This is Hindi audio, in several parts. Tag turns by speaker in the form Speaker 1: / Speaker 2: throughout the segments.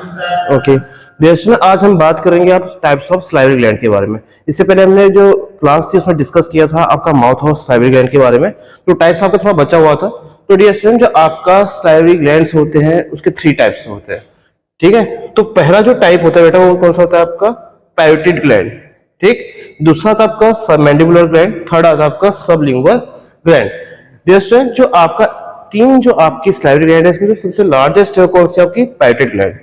Speaker 1: ओके डियर, आज हम बात करेंगे आप टाइप्स ऑफ सलाइवरी ग्लैंड के बारे में। इससे पहले हमने जो क्लास थी उसमें डिस्कस किया था आपका माउथ और सलाइवरी ग्लैंड के बारे में, तो टाइप्स आपका थोड़ा बचा हुआ था। तो डियर स्टूडेंट, जो आपका सलाइवरी ग्लैंड्स होते हैं उसके 3 टाइप्स होते हैं, ठीक है। तो पहला जो टाइप होता है बेटा वो कौन सा होता है आपका पैरोटिड ग्लैंड, ठीक। दूसरा था आपका सबमैंडिबुलर ग्लैंड, थर्ड आता है आपका सबलिंगुअल ग्लैंड। डियर स्टूडेंट, जो आपका तीन जो आपकी सलाइवरी ग्लैंड है इसमें जो सबसे लार्जेस्ट है कौन सी आपकी पैरोटिड ग्लैंड,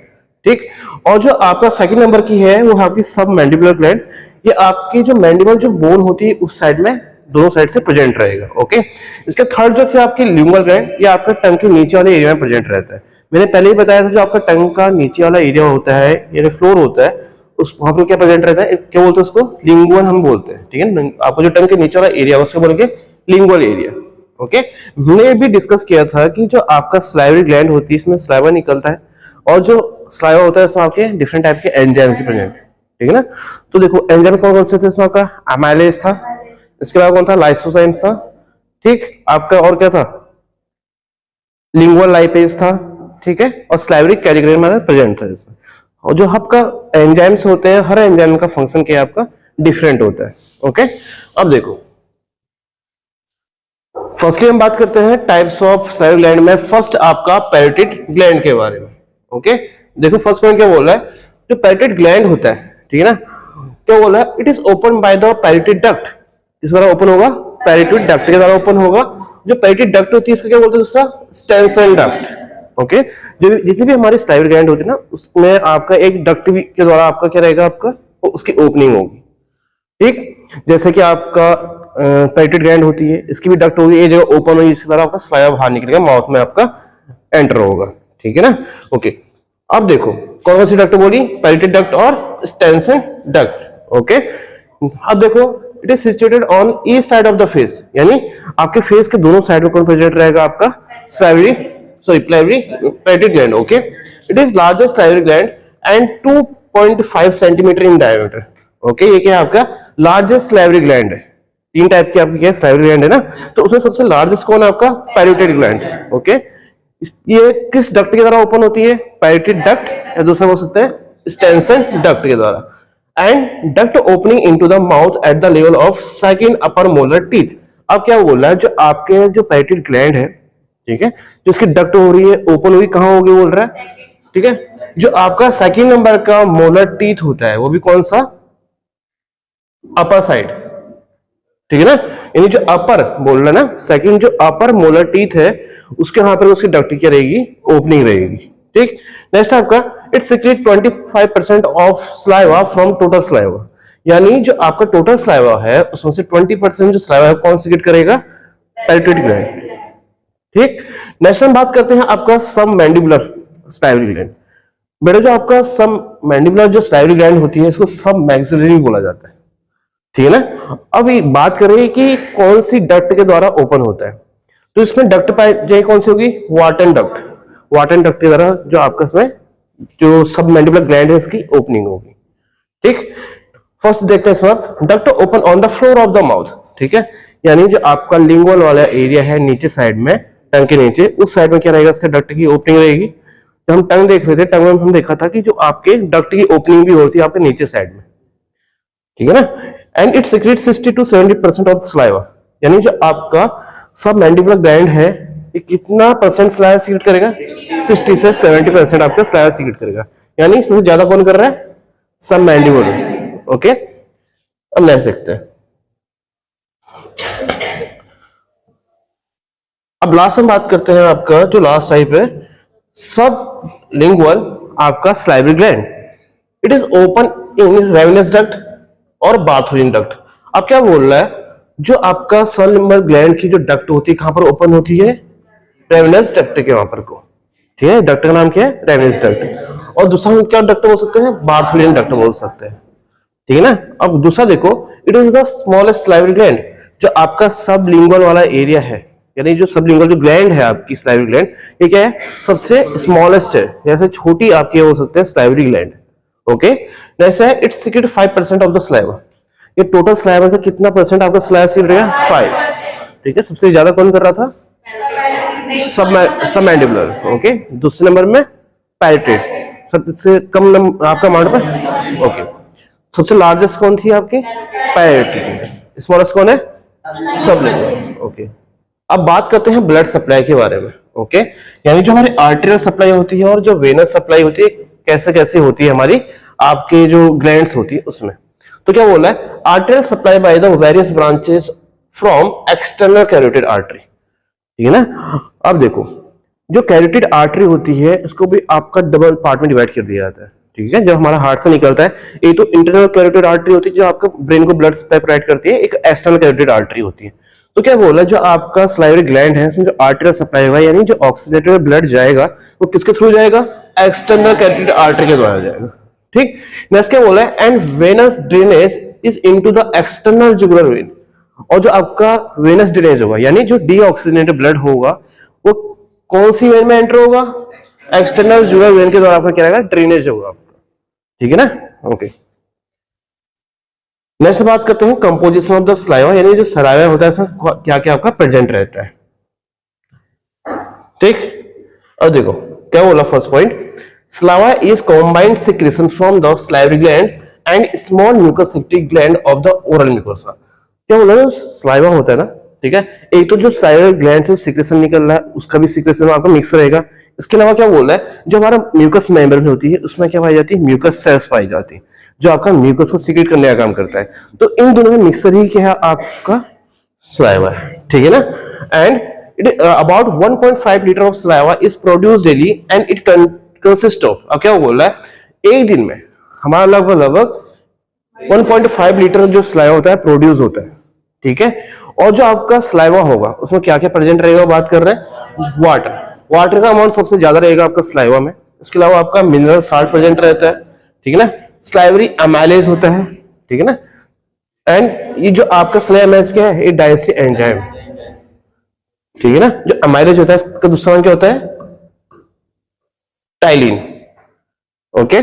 Speaker 1: ठीक। और जो आपका सेकंड नंबर की है वो आपकी सबमैंडिबुलर ग्लैंड। ये आपकी जो मैंडिबल जो बोन होती है उस साइड में दोनों साइड से प्रेजेंट रहेगा, ओके। इसके थर्ड जो थे आपकी लिंगुअल ग्लैंड, ये आपका टंग के नीचे वाले एरिया में प्रेजेंट रहता है। मैंने पहले ही बताया था जो आपका टंग का नीचे वाला एरिया होता है यानी फ्लोर होता है उस वहां पर क्या प्रेजेंट रहता है, क्या बोलते हैं उसको, लिंगुअल हम बोलते हैं, ठीक है। आपको जो टंग के नीचे वाला एरिया उसको बोलेंगे लिंगुअल एरिया, ओके। हमने भी डिस्कस किया था कि जो आपका सलाइवरी ग्लैंड होती है इसमें सलाइवा निकलता है और जो सलाइवा होता है इसमें आपके डिफरेंट टाइप के एंजाइम्स प्रेजेंट, ठीक है ना। तो देखो एंजाइम कौन से थे इसमें, आपका अमाइलेज था, इसके अलावा कौन था, लाइसोजाइम था, ठीक। आपका और क्या था, लिंगुअल लाइपेज था, ठीक है। और सलाइवरी कैरिग्रेन में प्रेजेंट था इसमें। और जो आपका एंजाइम्स होते हैं हर एंजाइम का फंक्शन क्या है आपका डिफरेंट होता है, ओके। अब देखो फर्स्टली हम बात करते हैं टाइप्स ऑफ सलाइवरी ग्लैंड में। फर्स्ट आपका पैरोटिड ग्लैंड के बारे में, ओके। देखो फर्स्ट पॉइंट क्या बोल रहा है, जो पैरोटिड ग्लैंड होता है, ठीक है ना, क्या बोल रहा है, it is open by the parotid duct. किस द्वारा ओपन होगा, पैरोटिड डक्ट के द्वारा ओपन होगा। जो पैरोटिड डक्ट होती है इसका क्या बोलते हैं दूसरा, स्टेंसिल डक्ट, ओके। जो जितनी भी हमारी सलाइवरी ग्लैंड होती है ना उसमें आपका एक डक्ट के द्वारा आपका क्या रहेगा, आपका उसकी ओपनिंग होगी, ठीक। जैसे कि आपका पैरोटिड ग्लैंड होती है इसकी भी डक्ट होगी, ये जगह ओपन होगी इसके द्वारा आपका सलाइवा बाहर निकलेगा, माउथ में आपका एंटर होगा, ठीक है ना, ओके। अब देखो कौन सी डक्ट बोली, पैरोटिड डक्ट और स्टेंसिल डक्ट, ओके। अब देखो it is situated on each side of the face, यानी आपके फेस के दोनों साइड में कौन प्रेजेंट रहेगा, आपका parotid gland, okay. It is largest salivary gland and 2.5 centimetre in diameter, okay. ये क्या है आपका लार्जेस्ट सलाइवरी ग्लैंड है। 3 टाइप की आपकी क्या सलाइवरी ग्लैंड है ना, तो उसमें सबसे लार्जेस्ट कौन है आपका पैरोटिड ग्लैंड, ओके। ये किस डक्ट के द्वारा ओपन होती है, पैरोटिड डक्ट, या दूसरा बोल सकते हैं स्टेंसिल डक्ट के द्वारा। And duct opening into the mouth at the level of second upper molar teeth. अब क्या बोल रहा है, जो आपके जो पैरोटिड ग्लैंड है, ठीक है, जो इसकी डक्ट हो रही है ओपन हुई कहां होगी बोल रहा है, ठीक है। जो आपका सेकंड नंबर का मोलर टीथ होता है वो भी कौन सा, अपर साइड, ठीक है ना। यानी जो अपर बोल रहा है ना, सेकंड जो अपर मोलर टीथ है उसके वहां पर उसकी डक्ट क्या रहेगी, ओपनिंग रहेगी, ठीक। नेक्स्ट आपका it secret 25% of saliva from total saliva, यानी जो आपका टोटल सलाइवा है उसमें से 20% जो सलाइवा है कौन सीक्रेट करेगा, पैरोटिड ग्लैंड, ठीक। नेक्स्ट हम बात करते हैं आपका सबमैंडिबुलर सलाइवरी ग्लैंड। बेटा जो आपका सबमैंडिबुलर जो सलाइवरी ग्लैंड होती है इसको सबमैक्सिलरी बोला जाता है, ठीक है ना। अब बात कर रहे हैं कि कौन सी डक्ट के द्वारा ओपन होता है, तो इसमें डक्ट पाई कौन सी होगी, वार्टन डक्ट। वार्टन डक्ट के द्वारा जो आपका इसमें जो सबमैंडिबुलर ग्लैंड है इसकी ओपनिंग होगी, ठीक। फर्स्ट देखते हैं इसमें duct open on the floor of the mouth, ठीक है। यानी जो आपका लिंगुअल वाला एरिया है नीचे साइड में टंग के नीचे, उस साइड में क्या रहेगा, इसका डक्ट की ओपनिंग रहेगी। जब हम टंग देख रहे थे, टंग में हम देखा था कि जो आपके डक्ट की ओपनिंग भी होती है आपके नीचे साइड में, ठीक है ना। And it secret 60 to 70% of saliva, यानी जो आपका सबमैंडिबुलर ग्लैंड है ये कितना परसेंट सलाइवा सीक्रेट करेगा, 60 से 70% आपका सलाइवा सीक्रेट करेगा। यानी सबसे ज्यादा कौन कर रहा है, सबमैंडिबुलर, ओके। अब नेक्स्ट देखते हैं। अब लास्ट हम बात करते हैं आपका जो लास्ट टाइप है सबलिंगुअल आपका salivary gland. It is open in Rivinus duct और बार्थोजन डक्ट। अब क्या बोल रहा है, जो आपका सबलिंगुअल ग्लैंड की जो डक्ट होती है कहां पर ओपन होती है, रेवेनस डक्ट के वहां पर को, ठीक है। डक्ट का नाम क्या है, रेवेनस डक्ट। और दूसरा क्या डक्ट बोल सकते हैं, बार्थोजन डक्ट बोल सकते हैं, ठीक है ना। अब दूसरा देखो it is the smallest salivary gland. जो आपका सबलिंगुअल वाला एरिया है यानी जो सबलिंगुअल जो ग्लैंड है आपकी सलाइवरी ग्लैंड, ये क्या है, सबसे स्मॉलेस्ट है, जैसे छोटी आपकी हो सकते हैं सलाइवरी ग्लैंड, ओके। जैसे है it secret 5% of the saliva. ये टोटल सलाइवा से कितना परसेंट आपका सलाइवा सीक्रेट रहेगा, 5, ठीक है। सबसे ज्यादा कौन कर रहा था, सबमैंडिबुलर, ओके। दूसरे नंबर में पैरोटिड, सबसे कम आपका अमाउंट पर। ओके, सबसे लार्जेस्ट कौन थी आपकी? पैरायूरेटिक। स्मॉलेस्ट कौन है? सबलिंगुअल। ओके, अब बात करते हैं ब्लड सप्लाई के बारे में। ओके, यानी जो हमारी आर्टेरियल सप्लाई होती है और जो वेनस सप्लाई होती है कैसे कैसे होती है हमारी आपके जो ग्लैंड्स होती है उसमें। तो क्या बोला है? Arterial supply by the various branches from external carotid artery, ठीक है ना। अब देखो, जो कैरोटिड आर्टरी होती है इसको भी आपका डबल पार्ट में डिवाइड कर दिया जाता है, ठीक है। जब हमारा हार्ट से निकलता है, एक तो इंटरनल कैरोटिड आर्टरी होती है जो आपका ब्रेन को ब्लड सप्लाई प्रोवाइड करती है, एक एक्सटर्नल कैरोटिड आर्टरी होती है। तो क्या बोला, जो आपका सलाइवरी ग्लैंड है उसमें जो आर्टेरियल सप्लाई होगा यानी जो ऑक्सीजनेटेड ब्लड जाएगा वो किसके थ्रू जाएगा? एक्सटर्नल कैरोटिड आर्टरी के द्वारा जाएगा, ठीक। नेक्स्ट क्या बोला है? And venous drainage is into the external jugular vein. और जो आपका वेनस ड्रेनेज होगा यानी जो डीऑक्सीजनेटेड ब्लड होगा वो कौन सी वेन में एंटर होगा? एक्सटर्नल जुगुलर वेन के द्वारा आपका क्या रहेगा? ड्रेनेज होगा आपका, ठीक है ना। ओके, नेक्स्ट बात करते हैं कंपोजिशन ऑफ द सलाइवा, यानी जो सलाइवा होता है इसमें क्या क्या आपका प्रेजेंट रहता है, ठीक। अब देखो क्या बोला first point, saliva is combined secretion from the salivary gland and small mucus secretary gland of the oral mucosa. क्या बोला, जो सलाइवा होता है ना, ठीक है, एक तो जो सलाइवरी ग्लैंड से सिक्रेशन निकल रहा है उसका भी सिक्रेशन आपका मिक्स रहेगा। इसके अलावा क्या बोल रहा है, जो हमारा म्यूकस मेम्ब्रेन होती है उसमें क्या पाई जाती है? म्यूकस सेल्स पाई जाती है जो आपका म्यूकस को सीक्रेट करने का काम करता है। तो इन दोनों में मिक्सर ही क्या है? आपका सलाइवा है, ठीक है ना। And it about 1.5 litre of saliva is produce daily and it consist of, अब क्या बोल रहा है, एक दिन में हमारा लगभग 1.5 लीटर जो सलाइवा होता है प्रोड्यूस होता है, ठीक है। और जो आपका सलाइवा होगा उसमें क्या क्या प्रेजेंट रहेगा? बात कर रहे हैं वाटर। वाटर का अमाउंट सबसे ज्यादा रहेगा आपका सलाइवा में। इसके अलावा आपका मिनरल साल्ट प्रेजेंट रहता है, ठीक है ना। सलाइवरी अमाइलेज होता है, ठीक है ना। एंड ये जो आपका सलाइवा अमाइलेज क्या है? ये डाइजेस्टिव एंजाइम, ठीक है ना। जो अमाइलेज होता है इसका दूसरा नाम क्या होता है? Ptyalin. Okay,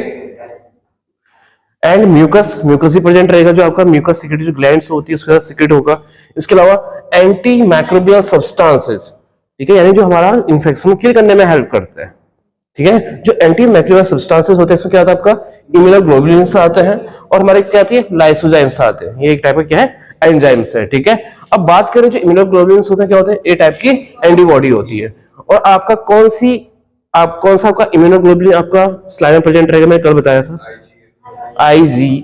Speaker 1: and mucus, mucus भी प्रेजेंट रहेगा जो आपका म्यूकस सिक्रेटरी जो ग्लैंड्स होती है उसके साथ सिक्रेट होगा। इसके अलावा एंटी माइक्रोबियल सब्सटेंसेस, ठीक है, यानी जो हमारा इन्फेक्शन किल करने में हेल्प करता है, ठीक है। जो एंटी माइक्रोबियल सब्सटेंसेस होते हैं इसमें क्या आता है? आपका इम्यूनोग्लोबुलिन्स आते हैं और हमारे क्या आती है? लाइसोजाइम्स आते हैं। ये एक टाइप का क्या है? एंजाइम्स है, ठीक है। अब बात करें जो इम्यूनोग्लोबुलिन्स होते हैं क्या होते हैं? ये टाइप की एंटीबॉडी होती है। और आपका कौन सा आपका इम्यूनोग्लोबुलिन आपका स्लाइड में प्रेजेंट रहेगा? मैंने कल बताया था IgA,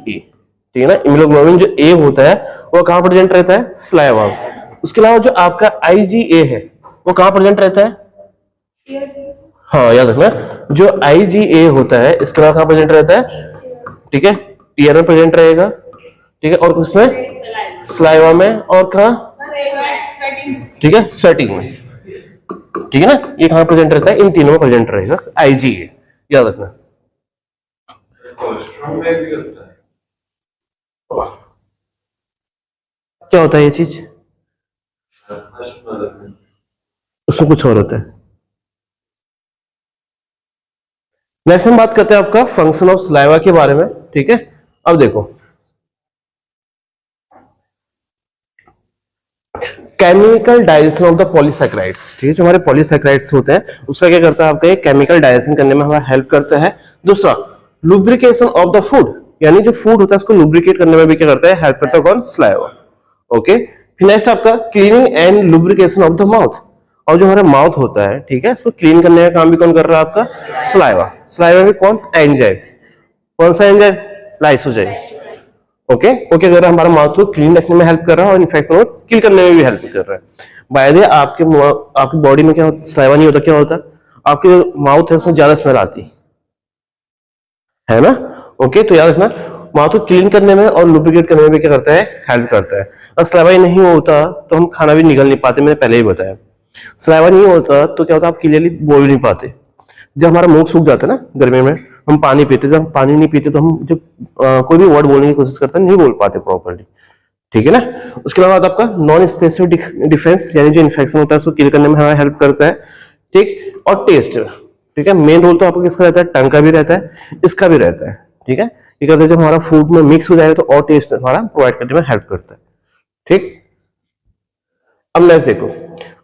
Speaker 1: ठीक है ना। इम्यूनोग्लोबुलिन जो ए होता है वो कहां प्रेजेंट रहता है? सलाइवा। उसके अलावा जो आपका IgA है वो कहां प्रेजेंट रहता है? हाँ, याद रखना, जो IgA होता है इसके अलावा कहां प्रेजेंट रहता है? ठीक है, ईयर में प्रेजेंट रहेगा, ठीक है। और उसमें सलाइवा में और कहां? ठीक है, स्वेटिंग में, ठीक है ना। ये कहां प्रेजेंट रहता है? इन तीनों में प्रेजेंट रहेगा IgA, याद रखना। क्या होता है ये चीज? उसमें कुछ और होता है। नेक्स्ट हम बात करते हैं आपका फंक्शन ऑफ सलाइवा के बारे में, ठीक है। अब देखो, chemical digestion of the polysaccharides, ठीक है। जो हमारे पॉलीसैकेराइड्स होते हैं उसका क्या करता है? आपका एक केमिकल डाइजेशन करने में हमारा हेल्प करता है। दूसरा, लुब्रिकेशन ऑफ द फूड, यानी जो फूड होता है उसको लुब्रिकेट करने में भी क्या करता है? हेल्प करता है कौन? सलाइवा। ओके, फिर नेक्स्ट आपका cleaning and lubrication of the mouth, और जो हमारा माउथ होता है, ठीक है, इसको क्लीन करने का काम भी कौन कर रहा है? आपका सलाइवा। सलाइवा में कौन? एंजाइम। कौन सा एंजाइम? लाइसोजाइम्स। ओके, ओके, अगर हमारा माउथ को क्लीन रखने में हेल्प कर रहा है और इन्फेक्शन को किल करने में भी हेल्प कर रहा है। बाय द वे आपकी बॉडी में क्या सलाइवा नहीं होता, क्या होता? आपके माउथ है उसमें ज्यादा स्मेल आती है ना। ओके, तो याद रखना, माउथ को क्लीन करने में और लुब्रिकेट करने में भी क्या करता है? हेल्प करता है। अगर सलाइवा नहीं होता तो हम खाना भी निगल नहीं पाते, मैंने पहले ही बताया। सलाइवा नहीं होता तो क्या होता? आप क्लियरली बोल नहीं पाते। जब हमारा मुंह सूख जाता है ना गर्मी में, हम पानी पीते, जब हम पानी नहीं पीते तो हम जब कोई भी वर्ड बोलने की कोशिश करते हैं नहीं बोल पाते प्रॉपर्ली, ठीक है ना। उसके अलावा आपका नॉन स्पेसिफिक डिफेंस, यानी जो इन्फेक्शन होता है उसको किल करने में हमारा हेल्प करता है, ठीक। और टेस्ट, ठीक है, मेन रोल तो आपको किसका रहता है? टंग का भी रहता है, इसका भी रहता है, ठीक है। ये कहते हैं जब हमारा फूड में मिक्स हो जाएगा तो और टेस्ट हमारा प्रोवाइड करने में हेल्प करता है, ठीक। अब नेक्स्ट देखो,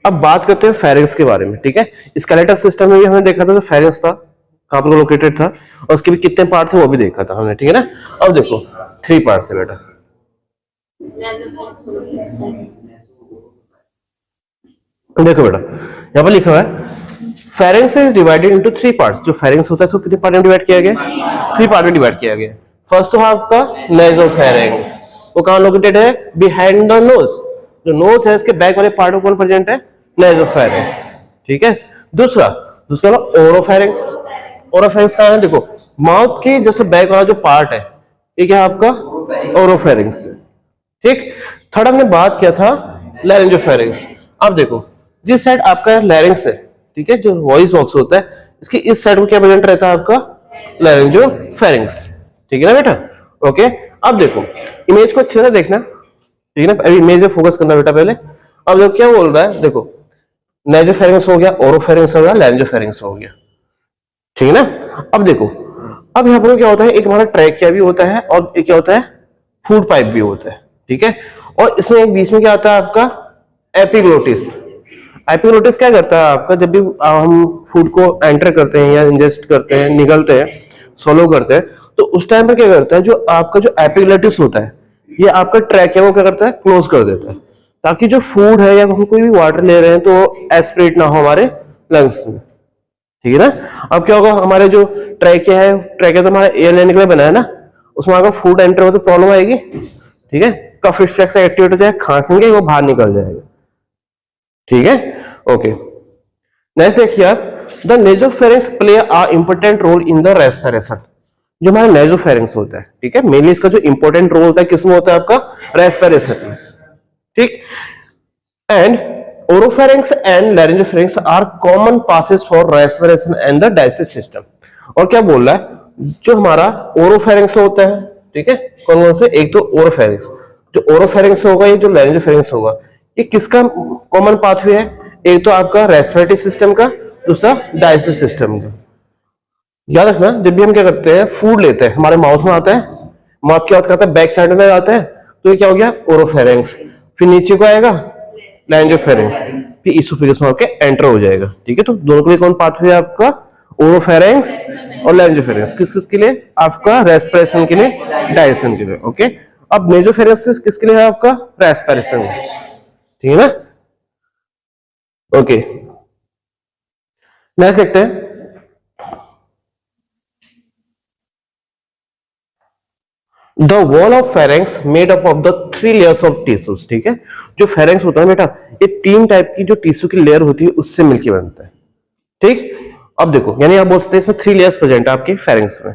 Speaker 1: अब बात करते हैं फेरिंग्स के बारे में, ठीक है। स्केलेटल सिस्टम में भी हमने देखा था तो फेरिंग्स था, कहाँ पर लोकेटेड था और उसके भी कितने पार्ट थे वो भी देखा था हमने, ठीक है ना। अब देखो 3 पार्ट थे बेटा। देखो बेटा यहाँ पर लिखा हुआ है pharynx is divided into 3 parts. जो फेरेंक्स होता है उसको कितने पार्ट में डिवाइड किया गया? 3 पार्ट में डिवाइड किया गया। फर्स्ट तो आपका नेसोफेरेंक्स, वो कहाँ लोकेटेड है? Behind the nose. जो नोज है इसके बैक वाले पार्ट में कौन प्रेजेंट है? नेसोफेरेंक्स, ठीक है। दूसरा ओरोफेरेंक्स। ओरोफेरेंक्स कहाँ है? देखो माउथ के जैसे बैक वाला जो पार्ट है ये क्या है आपका? ओरोफेरेंक्स, ठीक। थर्ड हमने बात किया था लैरिंजोफेरेंक्स। अब देखो जिस साइड आपका लैरिंग्स है, ठीक है, जो वॉइस बॉक्स होता है इसकी इस साइड में क्या प्रेजेंट रहता है आपका? लैरिंजोफेरेंक्स, ठीक है ना बेटा। ओके अब देखो इमेज को अच्छे से देखना, ठीक है ना। अभी इमेज में फोकस करना बेटा पहले। अब देखो क्या बोल रहा है, देखो नेसोफेरेंक्स हो गया, ओरोफेरेंक्स हो गया, लैरिंजोफेरेंक्स हो गया, ठीक है ना। अब देखो अब यहाँ पर क्या होता है, एक हमारा ट्रैकिया भी होता है और एक क्या होता है? फूड पाइप भी होता है, ठीक है। और इसमें एक बीच में क्या आता है आपका? एपिग्लोटिस। एपिग्लोटिस क्या करता है आपका? जब भी हम फूड को एंटर करते हैं या इंजेस्ट करते हैं, निगलते हैं, सोलो करते हैं, तो उस टाइम पर क्या करता है, जो आपका जो एपिग्लोटिस होता है ये आपका ट्रैकिया को क्या करता है? क्लोज कर देता है, ताकि जो फूड है या हम कोई भी वाटर ले रहे हैं तो एस्पिरेट ना हो हमारे लंग्स में, ठीक है ना। अब क्या होगा, हमारे जो ट्रैकिया है, ट्रैकिया तो हमारा एयर लेने के लिए बना है ना, उसमें अगर फूड एंटर हो तो प्रॉब्लम आएगी, ठीक है। कफ रिफ्लेक्स एक्टिवेट हो जाए, खांसेंगे वो बाहर निकल जाएगा, ठीक है। ओके नेक्स्ट देखिए आप, the nasopharynx play a important role in the respiration. जो हमारा नेसोफेरेंक्स होता है, ठीक है, मेनली इसका जो इंपॉर्टेंट रोल होता है किसमें होता है आपका? रेस्पिरेशन में, ठीक। And oropharynx and laryngopharynx are common passes for respiration and the digestive system. और क्या बोल रहा है, जो हमारा ओरोफेरेंक्स होता है, ठीक है, कौन कौन से? एक तो ओरोफेरेंक्स, जो ओरोफेरेंक्स होगा ये जो लैरिंजोफेरेंक्स होगा ये किसका कॉमन पाथवे है? एक तो आपका रेस्पिरेटरी सिस्टम का, दूसरा डाइजेस्टिव सिस्टम का। याद रखना जब भी हम क्या करते हैं, फूड लेते हैं हमारे माउथ में आता है, माउथ क्या आता है? बैक साइड में आता है, तो ये क्या हो गया? ओरोफेरेंक्स। फिर नीचे को आएगा लैरिंजोफेरेंक्स, फिर इसोफेगस में होके एंटर हो जाएगा, ठीक है। तो दोनों के लिए कौन पाथवे है आपका? ओरोफेरेंक्स और लैरिंजोफेरेंक्स। किस किस के लिए? आपका रेस्पिरेशन के लिए, डाइजेशन के लिए, ओके। अब नेसोफेरेंक्स किसके लिए है आपका? रेस्पिरेशन, ठीक है ना। ओके नेक्स्ट देखते हैं, the wall of pharynx made up of the 3 layers of tissues, ठीक है। जो फेरेंक्स होता है बेटा ये 3 टाइप की जो टिश्यू की लेयर होती है उससे मिलकर बनता है, ठीक। अब देखो यानी आप बोल सकते हैं इसमें 3 लेयर्स प्रेजेंट है आपके फेरेंक्स में।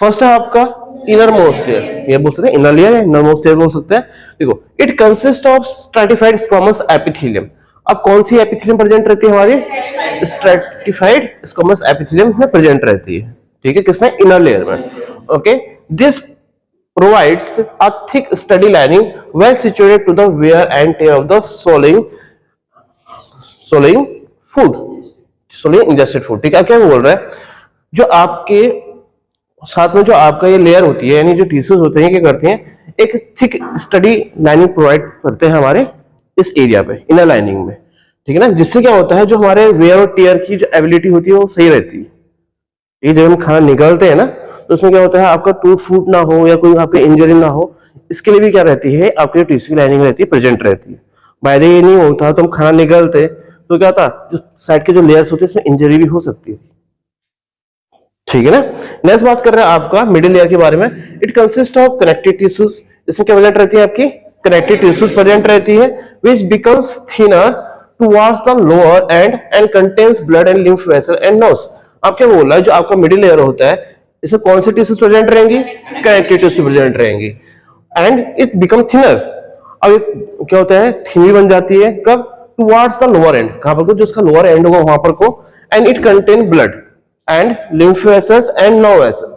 Speaker 1: फर्स्ट है आपका इनर मोस्ट लेयर, ये बोल सकते हैं इनर लेयर है, इनर मोस्ट लेयर बोल सकते हैं। देखो it consist of stratified squamous epithelium. अब कौन सी एपिथेलियम प्रेजेंट रहती है हमारी? स्ट्रैटिफाइड स्क्वामस एपिथेलियम में प्रेजेंट रहती है, ठीक है, किसमें? इनर लेयर में, okay. This provides a thick sturdy lining well situated to the wear and tear of the swallowing food, swallowing ingested food, ठीक है। क्या बोल रहा है, जो आपके साथ में जो आपका ये लेयर होती है यानी जो टिश्यूज होते हैं क्या करते हैं, एक थिक स्टडी लाइनिंग प्रोवाइड करते हैं हमारे इस एरिया पे, इनर लाइनिंग में, ठीक है ना। जिससे क्या होता है, जो हमारे वेयर और टियर की जो एबिलिटी होती है वो सही रहती है। ये जब हम खाना निकालते हैं ना तो उसमें क्या होता है, आपका टूट फूट ना हो या कोई आपके इंजरी ना हो, इसके लिए भी क्या रहती है, आपकी टिश्यू लाइनिंग रहती है, प्रेजेंट रहती है। बाय ये नहीं होता तो हम खाना निकालते तो क्या होता, जो साइड के जो लेयर्स होते हैं इसमें इंजरी भी हो सकती है, ठीक है ना। नेक्स्ट बात कर रहे हैं आपका मिडिल लेयर के बारे में। It consist of connective tissues. इसमें क्या प्रेजेंट रहती है आपकी? कनेक्टिव टिश्यूज प्रेजेंट रहती है, which becomes thinner towards the lower and and contains blood and lymph vessel and nerves. अब क्या बोल रहा है, जो आपका मिडिल लेयर होता है इसमें कौन सी टिश्यूज प्रेजेंट रहेंगी? कनेक्टिव टिश्यू प्रेजेंट रहेंगी एंड इट बिकम थिनर। अब क्या होता है, थिन बन जाती है कब? टुवर्ड्स द लोअर एंड, कहां पर? जो उसका लोअर एंड होगा वहां पर को, and it contain blood and lymph vessels and nerve vessel.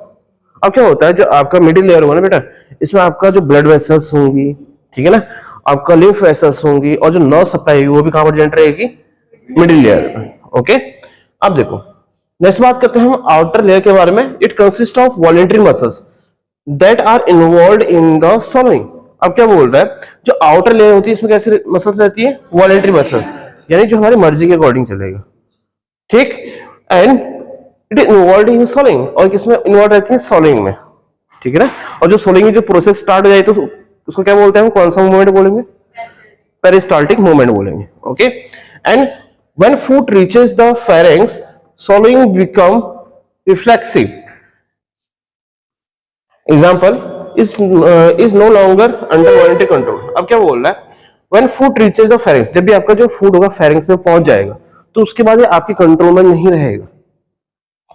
Speaker 1: अब क्या होता है, जो आपका मिडिल लेयर होगा ना बेटा, इसमें आपका जो ब्लड वेसल्स होंगी, ठीक है ना, आपका लिम्फ वेसल्स होंगी और जो नर्व सप्लाई होगी वो भी कहां पर प्रेजेंट रहेगी? मिडिल लेयर में, ओके। अब देखो नेक्स्ट बात करते हैं हम आउटर लेयर के बारे में। It consist of voluntary muscles that are involved in the swallowing. अब क्या बोल रहा है, जो आउटर लेयर होती है इसमें कैसे मसल्स रहती है? वॉलेंट्री मसल्स, यानी जो हमारी मर्जी के अकॉर्डिंग चलेगा, ठीक। And it is involve in soling, और किसमें इन्वॉल्व रहती है, सोलिंग में, ठीक है ना। और जो सोलिंग की जो प्रोसेस स्टार्ट हो जाए तो उसको क्या बोलते हैं, कौन सा मूवमेंट बोलेंगे, पेरिस्टाल्टिक मूवमेंट बोलेंगे, okay. And when food reaches the pharynx swallowing become reflexive, example is no longer under voluntary control. अब क्या बोल रहा है, when food reaches the pharynx, जब भी आपका जो फूड होगा फेरिंग्स में पहुंच जाएगा तो उसके बाद ये आपकी कंट्रोल में नहीं रहेगा,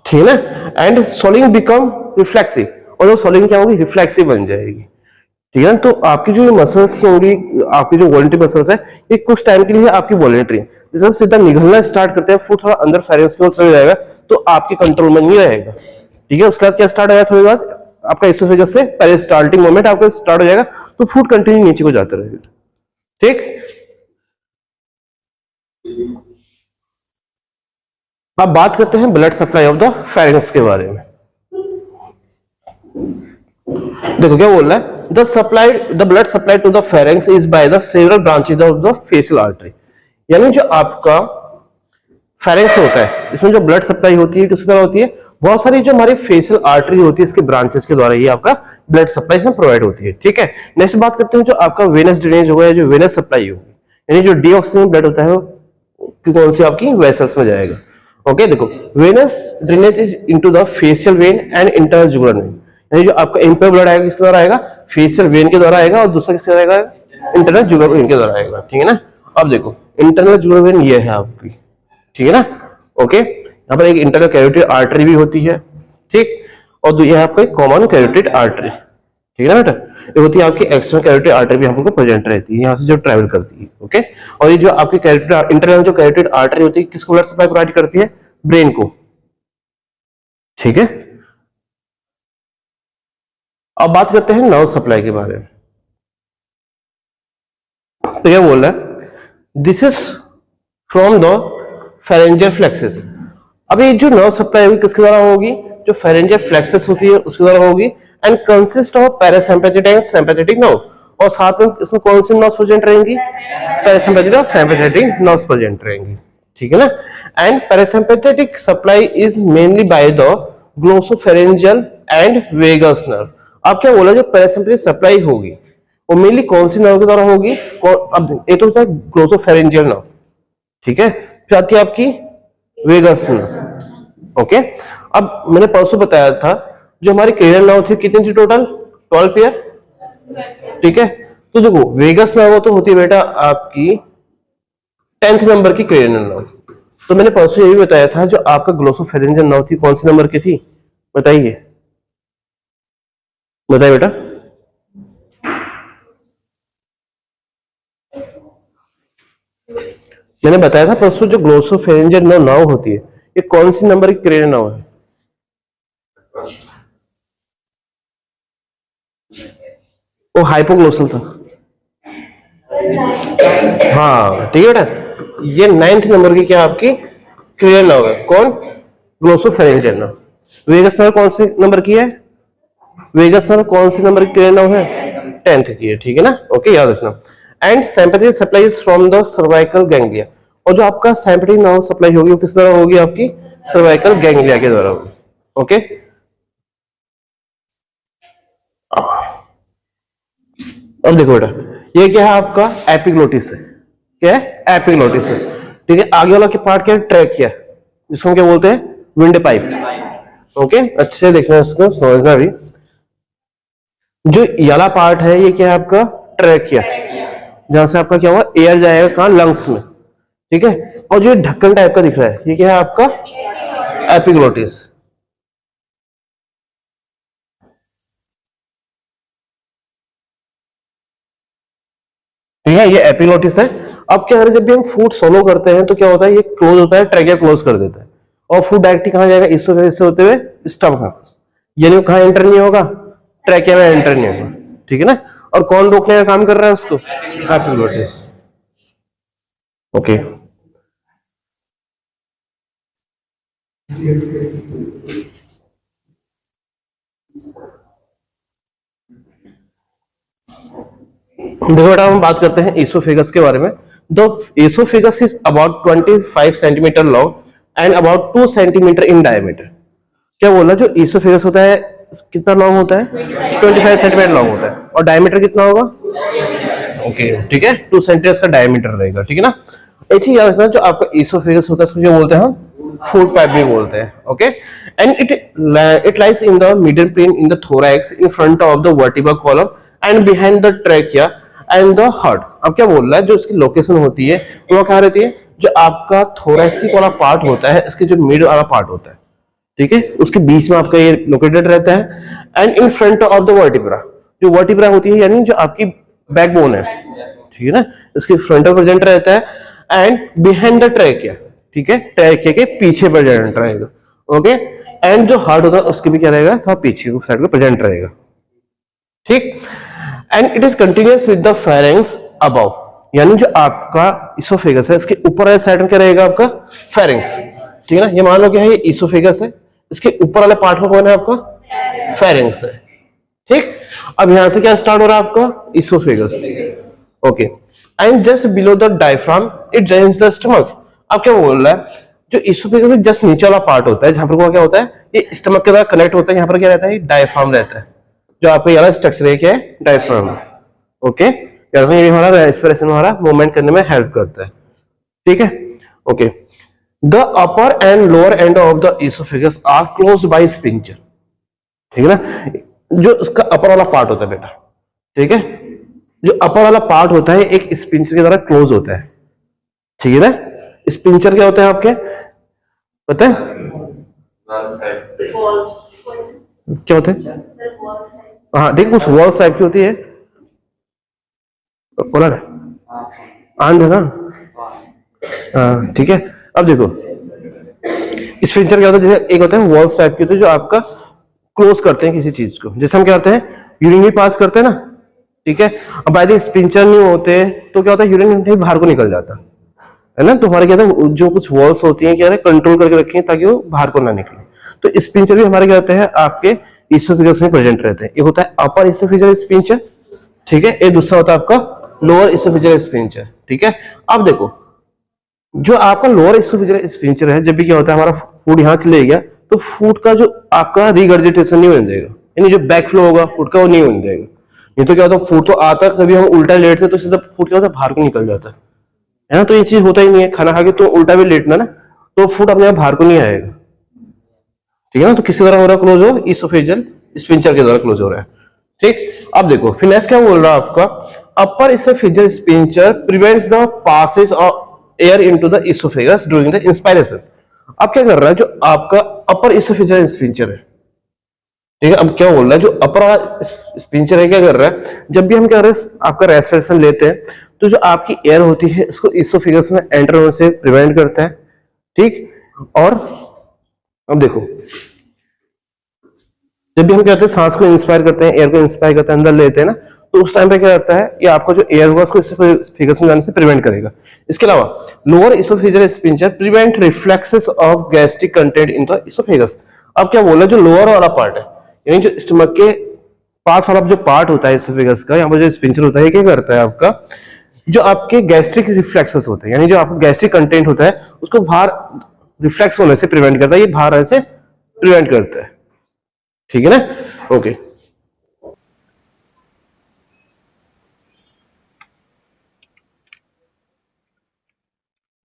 Speaker 1: ठीक है ना। एंड सोलिंग बिकम रिफ्लेक्सिव, और जो सोलिंग क्या होगी, रिफ्लेक्सिव बन जाएगी, ठीक है ना। तो आपकी जो मसल्स होंगी, आपकी जो वॉलंटरी मसल्स है, ये कुछ टाइम के लिए आपकी वॉलंटरी है। जैसे हम सीधा निगलना स्टार्ट करते हैं, फूड थोड़ा अंदर फेरिंग्स की ओर चले जाएगा तो आपके कंट्रोल में नहीं रहेगा, ठीक है। उसके बाद क्या स्टार्ट होगा, थोड़ी बाद आपका इसोफेगस से पेरिस्टाल्टिक मूवमेंट आपका स्टार्ट हो जाएगा, तो फूड कंटिन्यू नीचे को जाता रहेगा, ठीक। अब बात करते हैं blood supply of the pharynx के बारे में। देखो क्या बोल रहा है, the blood supply to the pharynx is by the several branches of the facial artery, यानी जो आपका फेरिंग्स होता है इसमें जो ब्लड सप्लाई होती है किस तरह होती है, बहुत सारी जो हमारी फेशियल आर्टरी होती है इसके ब्रांचेस के द्वारा ही आपका ब्लड सप्लाई इसमें प्रोवाइड होती है, ठीक है। नेक्स्ट बात करते हैं जो आपका वेनस ड्रेनेज होगा, जो वेनस सप्लाई होगी, यानी जो डीऑक्सीजन ब्लड होता है वो कौन सी आपकी वेसल्स में जाएगा, ओके। देखो venous drainage is into the facial vein and internal jugular vein, यानी जो आपका इंपेयर ब्लड आएगा किसके द्वारा आएगा, फेशियल वेन के द्वारा आएगा, और दूसरा किसके द्वारा आएगा, इंटरनल जुगुलर वेन के द्वारा आएगा, ठीक है ना। अब देखो इंटरनल जुगुलर वेन ये है आपकी, ठीक है ना, ओके। यहाँ पर एक इंटरनल कैरोटिड आर्टरी भी होती है, ठीक, और ये आपका एक कॉमन कैरोटिड आर्टरी, ठीक है ना बेटा। ये होती है आपकी एक्सटर्नल कैरोटिड आर्टरी भी हमको प्रेजेंट रहती है, यहाँ से जो ट्रैवल करती है, ओके। और ये जो आपकी कैरोटिड इंटरनल जो कैरोटिड आर्टरी होती है किसको ब्लड सप्लाई प्रोवाइड करती है, ब्रेन को, ठीक है। अब बात करते हैं नर्व सप्लाई के बारे में। तो क्या बोल रहा है, this is from the pharyngeal plexus. अब ये जो नर्व सप्लाई होगी किसके द्वारा होगी, जो फेरेंजियल फ्लेक्सस होती है उसके द्वारा होगी, and consist of parasympathetic and sympathetic nerve, और साथ में इसमें कौन सी नर्व्स प्रेजेंट रहेंगी, पैरासिम्पैथेटिक और सिम्पैथेटिक नर्व्स प्रेजेंट रहेंगी, ठीक है ना। And parasympathetic supply is mainly by the glossopharyngeal and vagus nerve. अब क्या बोला, जो पैरासिम्पैथेटिक सप्लाई होगी वो मेनली कौन सी नर्व के द्वारा होगी, अब ये तो होता है ग्लोसोफेरेंजियल नर्व, ठीक है, फिर आती है आपकी वेगस नर्व, ओके। अब मैंने परसों बताया था जो हमारी क्रेनियल नर्व थी कितनी थी टोटल, 12 पेयर, ठीक है। तो देखो वेगस नर्व तो होती है बेटा आपकी 10th नंबर की क्रेनियल नर्व। तो मैंने परसों ये भी बताया था जो आपका ग्लोसोफेरेंजियल नर्व थी कौन सी नंबर की थी, बताइए बताइए बेटा। मैंने बताया था परसों जो ग्लोसोफेरेंजियल नर्व होती है ये कौन सी नंबर की क्रेनियल नर्व है, वो हाइपोग्लोसल था, हाँ ठीक है बेटा। ये 9th नंबर की क्या आपकी क्रेनियल नर्व है, कौन, ग्लोसोफेरेंजियल नर्व। वेगस नर्व कौन से नंबर की है, वेगस नर्व कौन सी नंबर की क्रेनियल नर्व है, 10th की है, ठीक है ना, ओके याद रखना। And sympathetic supply is from the cervical ganglia, और जो आपका सिम्पैथेटिक नर्व सप्लाई होगी वो किस तरह होगी, आपकी सर्वाइकल गैंग्लिया के द्वारा होगी, ओके। अब देखो बेटा ये क्या है आपका एपिग्लोटिस है, क्या है एपिग्लोटिस है, ठीक है। आगे वाला के पार्ट क्या है, ट्रैकिया, जिसको हम क्या बोलते हैं, विंड पाइप, ओके। अच्छे से देखना इसको समझना भी, जो याला पार्ट है ये क्या है आपका ट्रैकिया, जहां से आपका क्या हुआ एयर जाएगा कहां, लंग्स में, ठीक है। और जो ढक्कन टाइप का दिख रहा है ये क्या है आपका एपिग्लोटिस, ठीक है, ये एपिग्लोटिस है। अब क्या है जब भी हम फूड सोलो करते हैं तो क्या होता है, ये क्लोज होता है, ट्रैकिया क्लोज कर देता है, और फूड डायरेक्टली कहां जाएगा, इससे होते हुए स्टमक, यानी वो कहां एंटर नहीं होगा, ट्रैकिया में एंटर नहीं होगा, ठीक है ना। और कौन रोकने का काम कर रहा है उसको, एपिग्लोटिस, ओके। देखो बेटा हम बात करते हैं एसोफेगस के बारे में। The oesophagus is about 25 centimetre long and about 2 centimetre in diameter, क्या बोला, जो इसोफेगस होता है कितना लॉन्ग होता है, 25 सेंटीमीटर लॉन्ग होता है, और डायमीटर कितना होगा, ओके ठीक है, 2 सेंटीमीटर का डायमीटर रहेगा, ठीक है ना। एक चीज याद रखना, जो आपका इसोफेगस होता है उसको क्या बोलते हैं हम, फूड पाइप भी बोलते हैं, okay. And it lies in the middle plane in the thorax in front of the vertebral column and behind the trachea and the heart. अब क्या बोल रहा है, जो इसकी लोकेशन होती है वो क्या रहती है, जो आपका थोरैसिक वाला पार्ट होता है, इसके जो मिड वाला पार्ट होता है, ठीक है, उसके बीच में आपका ये लोकेटेड रहता है। And in front of the vertebra, जो वर्टिब्रा होती है यानी जो आपकी बैकबोन है, ठीक है ना, इसके फ्रंट में प्रेजेंट रहता है। एंड बिहाइंड द ट्रैकिया, ठीक है, ट्रैकिया के पीछे प्रेजेंट रहेगा, ओके। एंड जो हार्ट होता है उसके भी क्या रहेगा, थोड़ा पीछे साइड में प्रेजेंट रहेगा, ठीक। And it is continuous with the pharynx above, यानी जो आपका इसोफेगस है इसके ऊपर वाले साइड में क्या रहेगा, आपका फेरिंग्स, ठीक है ना। ये मान लो क्या है, ये इसोफेगस है, इसके ऊपर वाले पार्ट में कौन है आपका, फेरिंग्स है, ठीक। अब यहां से क्या स्टार्ट हो रहा है आपका, oesophagus, okay. And just below the diaphragm it drains the stomach. अब क्या बोल रहा है, जो इसोफेगस जस्ट नीचे वाला पार्ट होता है, जहां पर क्या होता है, ये स्टमक के साथ कनेक्ट होता है, यहाँ पर क्या रहता है, डायफ्राम रहता है, जो आपको ये स्ट्रक्चर है क्या है, डायफ्राम, ओके। ये हमारा रेस्पिरेशन हमारा मूवमेंट करने में हेल्प करता है, ठीक है, okay. The upper and lower end of the oesophagus are close by sphincter, ठीक है ना। जो उसका अपर वाला पार्ट होता है बेटा, ठीक है, जो अपर वाला पार्ट होता है एक स्पिंचर की तरह क्लोज होता है, ठीक है ना। स्पिंचर क्या होता है आपके पता है, क्या होते हैं, हाँ ठीक है, उस वॉल टाइप की होती है, बोला आंध है ना, हाँ ठीक है। अब देखो स्पिंचर क्या होता है, जैसे एक होता है वॉल्स टाइप की होती है जो आपका क्लोज करते हैं किसी चीज को, जैसे हम क्या करते हैं यूरिन भी पास करते हैं ना, ठीक है। अब बाय द स्पिंचर नहीं होते तो क्या होता है, यूरिन बाहर को निकल जाता है ना। तो हमारे क्या होता है, जो कुछ वॉल्स होती हैं क्या है कंट्रोल करके रखी हैं ताकि वो बाहर को ना निकले। तो स्पिंचर भी हमारे क्या होते हैं, आपके इसोफेगस में प्रेजेंट रहते हैं। एक होता है अपर इसोफेजियल स्पिंचर, ठीक है, एक दूसरा होता है आपका लोअर इसोफेजियल स्पिंचर, ठीक है। अब देखो जो आपका लोअर इसोफेजियल स्पिंचर है, जब भी क्या होता है हमारा फूड यहाँ चले गया तो फूड का जो आपका रिगर्जिटेशन नहीं होने देगा, यानी जो बैक फ्लो होगा फूड का वो नहीं होने देगा। नहीं तो क्या होता है फूड तो आता है, कभी हम उल्टा लेटते तो सीधा फूड क्या होता है बाहर को निकल जाता है ना। तो ये चीज होता ही नहीं है, खाना खा के तो उल्टा भी लेटना ना तो फूड अपने आप बाहर को नहीं आएगा, ठीक है ना। तो किसी तरह हो रहा है क्लोज हो, इसोफेजियल स्पिंचर के द्वारा क्लोज हो रहा है, ठीक। अब देखो फिर नेक्स्ट क्या बोल रहा है आपका, upper oesophageal sphincter prevents the passage of air into the oesophagus during the inspiration. अब क्या कर रहा है, जो आपका अपर इसोफेजियल स्पिंचर है, ठीक है। अब क्या बोल रहा है, जो अपर वाला स्पिंचर है क्या कर रहा है, जब भी हम क्या कर रहे हैं आपका रेस्पिरेशन लेते हैं तो जो आपकी एयर होती है इसको इसोफेगस में एंटर होने से प्रिवेंट करता है, ठीक। और अब देखो जब भी हम क्या करते हैं सांस को इंस्पायर करते हैं, एयर को इंस्पायर करते हैं, अंदर लेते हैं ना, तो उस टाइम पे क्या होता है, ये आपका जो एयर होगा उसको इसोफेगस में जाने से प्रिवेंट करेगा। इसके अलावा lower oesophageal sphincter prevent reflexes of gastric content in the oesophagus. अब क्या बोल रहा है, जो लोअर वाला पार्ट है यानी जो स्टमक के पास वाला जो पार्ट होता है इसोफेगस का, यहाँ पर जो स्पिंचर होता है क्या करता है आपका, जो आपके गैस्ट्रिक रिफ्लेक्सेस होते हैं यानी जो आपका गैस्ट्रिक कंटेंट होता है उसको बाहर रिफ्लेक्स होने से प्रिवेंट करता है, ये बाहर आने से प्रिवेंट करता है, ठीक है ना, ओके।